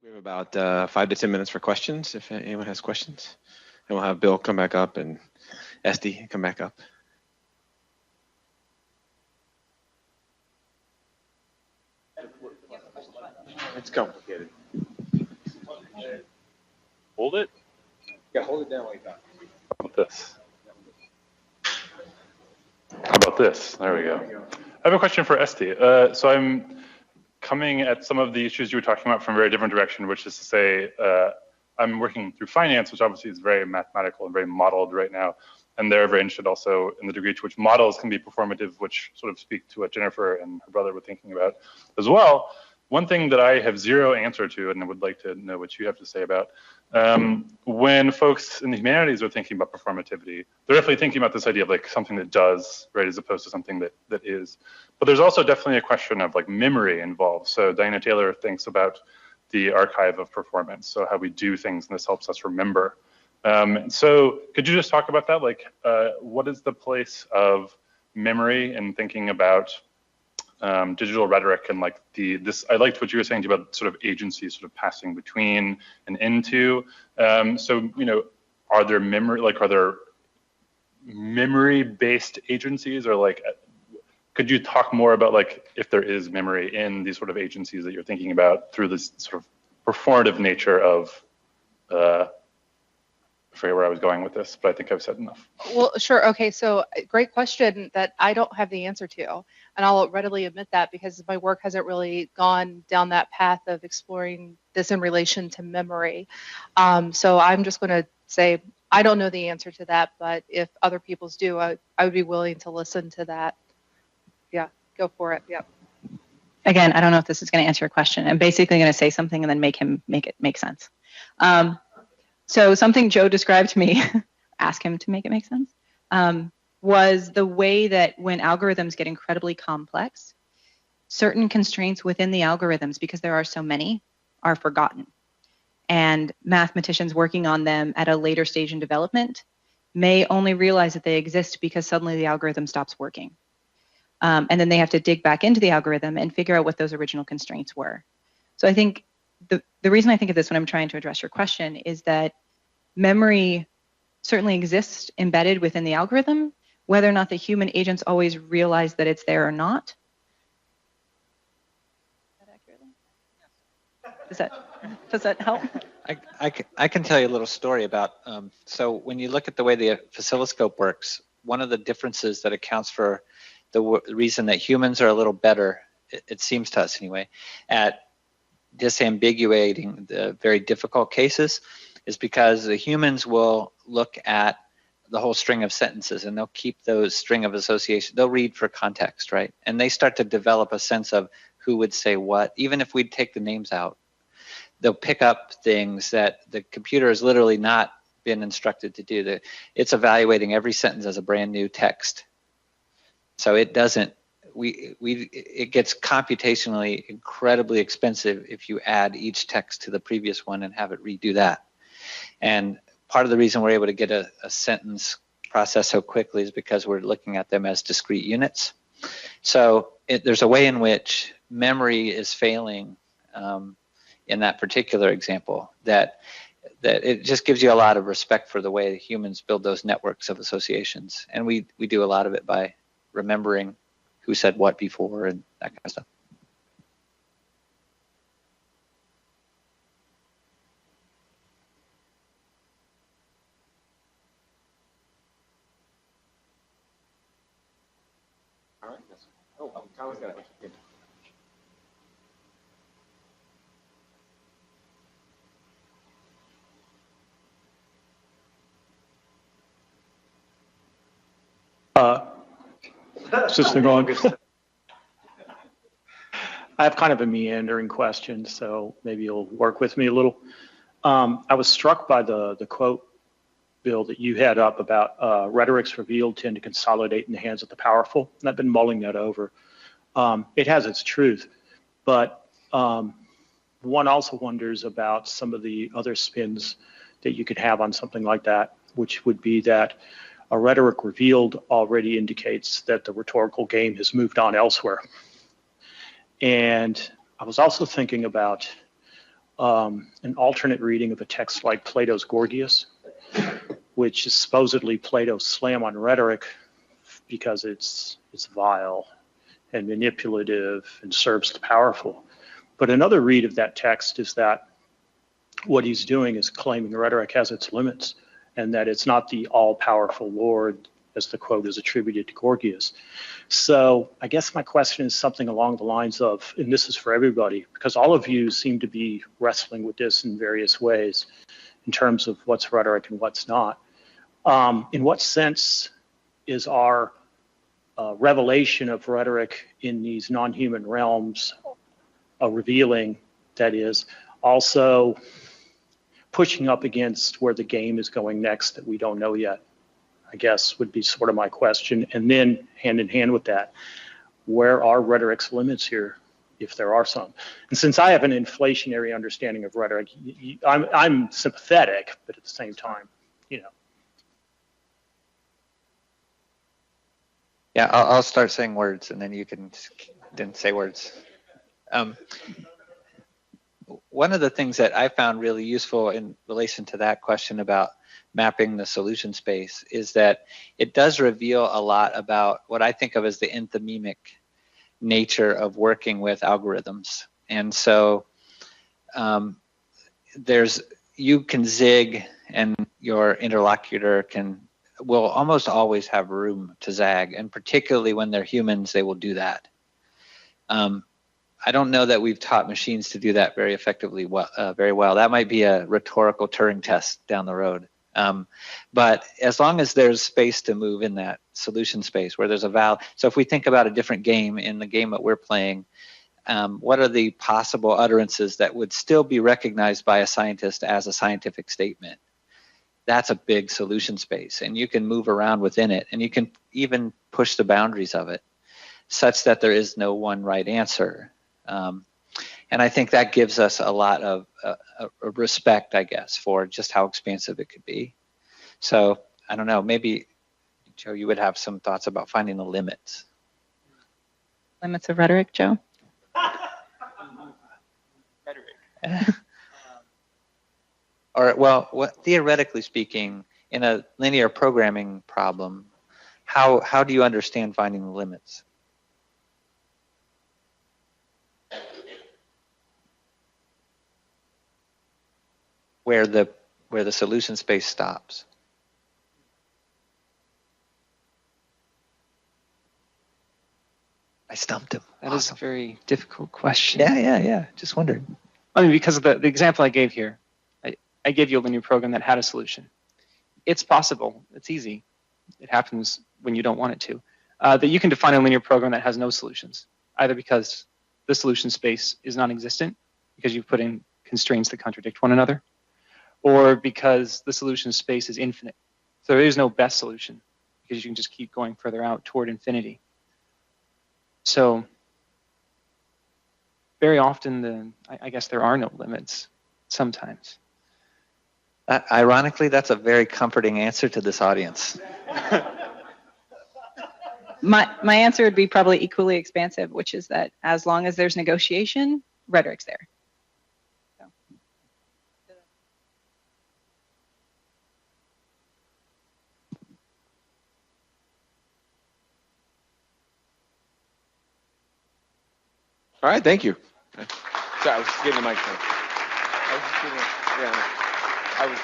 We have about 5 to 10 minutes for questions, if anyone has questions. And we'll have Bill come back up and Estee come back up. It's complicated. Hold it? Yeah, hold it down like that. How about this? How about this? There we go. I have a question for Estee. So I'm coming at some of the issues you were talking about from a very different direction, which is to say, I'm working through finance, which obviously is very mathematical and very modeled right now. And they're very interested also in the degree to which models can be performative, which sort of speak to what Jennifer and her brother were thinking about as well. One thing that I have zero answer to, and I would like to know what you have to say about, when folks in the humanities are thinking about performativity, they're definitely thinking about this idea of like something that does, right, as opposed to something that is. But there's also definitely a question of like memory involved. So Diana Taylor thinks about the archive of performance, so how we do things, and this helps us remember. So could you just talk about that? Like, what is the place of memory in thinking about digital rhetoric and like this? I liked what you were saying about sort of agency, sort of passing between and into. So are there memory-based agencies, or like, could you talk more about like if there is memory in these sort of agencies that you're thinking about through this sort of performative nature of? I forget where I was going with this, but I think I've said enough. Well, sure. Okay, so great question that I don't have the answer to. And I'll readily admit that because my work hasn't really gone down that path of exploring this in relation to memory. So I'm just going to say I don't know the answer to that, but if other people's do, I would be willing to listen to that. Yeah, go for it. Yeah. Again, I don't know if this is going to answer your question. I'm basically going to say something and then make it make sense. So something Joe described to me, ask him to make it make sense, was the way that when algorithms get incredibly complex, certain constraints within the algorithms, because there are so many, are forgotten. And mathematicians working on them at a later stage in development may only realize that they exist because suddenly the algorithm stops working. And then they have to dig back into the algorithm and figure out what those original constraints were. So I think the reason I think of this when I'm trying to address your question is that memory certainly exists embedded within the algorithm, whether or not the human agents always realize that it's there or not. Does that help? I can tell you a little story about, so when you look at the way the oscilloscope works, one of the differences that accounts for the reason that humans are a little better, it seems to us anyway, at disambiguating the very difficult cases is because the humans will look at the whole string of sentences and they'll keep those string of association. They'll read for context, right? And they start to develop a sense of who would say what. Even if we take the names out, they'll pick up things that the computer has literally not been instructed to do. It's evaluating every sentence as a brand new text. So it doesn't, it gets computationally incredibly expensive if you add each text to the previous one and have it redo that. And part of the reason we're able to get a sentence processed so quickly is because we're looking at them as discrete units. So there's a way in which memory is failing in that particular example that it just gives you a lot of respect for the way humans build those networks of associations. And we do a lot of it by remembering who said what before and that kind of stuff. All right. Oh, Thomas got a question. Assistant August. I have kind of a meandering question, so maybe you'll work with me a little. I was struck by the quote, Bill, that you had up about rhetorics revealed tend to consolidate in the hands of the powerful, and I've been mulling that over. It has its truth, but one also wonders about some of the other spins that you could have on something like that, which would be that a rhetoric revealed already indicates that the rhetorical game has moved on elsewhere. And I was also thinking about an alternate reading of a text like Plato's Gorgias, which is supposedly Plato's slam on rhetoric because it's vile and manipulative and serves the powerful. But another read of that text is that what he's doing is claiming rhetoric has its limits and that it's not the all-powerful Lord, as the quote is attributed to Gorgias. So I guess my question is something along the lines of, and this is for everybody, because all of you seem to be wrestling with this in various ways in terms of what's rhetoric and what's not. In what sense is our revelation of rhetoric in these non-human realms revealing, that is, also pushing up against where the game is going next that we don't know yet, I guess would be sort of my question. And then hand in hand with that, where are rhetoric's limits here, if there are some? And since I have an inflationary understanding of rhetoric, I'm sympathetic, but at the same time, you know. Yeah, I'll start saying words, and then you can then say words. One of the things that I found really useful in relation to that question about mapping the solution space is that it does reveal a lot about what I think of as the enthymemic nature of working with algorithms. And so you can zig, and your interlocutor will almost always have room to zag, and particularly when they're humans, they will do that. I don't know that we've taught machines to do that very effectively, very well. That might be a rhetorical Turing test down the road. But as long as there's space to move in that solution space where there's a valve. So if we think about a different game in the game that we're playing, what are the possible utterances that would still be recognized by a scientist as a scientific statement? That's a big solution space, and you can move around within it, and you can even push the boundaries of it such that there is no one right answer. And I think that gives us a lot of respect, I guess, for just how expansive it could be. So I don't know, maybe, Joe, you would have some thoughts about finding the limits. Limits of rhetoric, Joe? Rhetoric. Or, well, theoretically speaking, in a linear programming problem, how do you understand finding the limits? Where the solution space stops. I stumped him. That is a very difficult question. Yeah. Just wondered. I mean, because of the example I gave here, I gave you a linear program that had a solution. It's possible. It's easy. It happens when you don't want it to. That you can define a linear program that has no solutions, either because the solution space is non-existent, because you've put in constraints that contradict one another, or because the solution space is infinite. So there is no best solution, because you can just keep going further out toward infinity. So very often, I guess there are no limits sometimes. Ironically, that's a very comforting answer to this audience. My answer would be probably equally expansive, which is that as long as there's negotiation, rhetoric's there. So. All right, thank you. Sorry, I was just getting the microphone. I was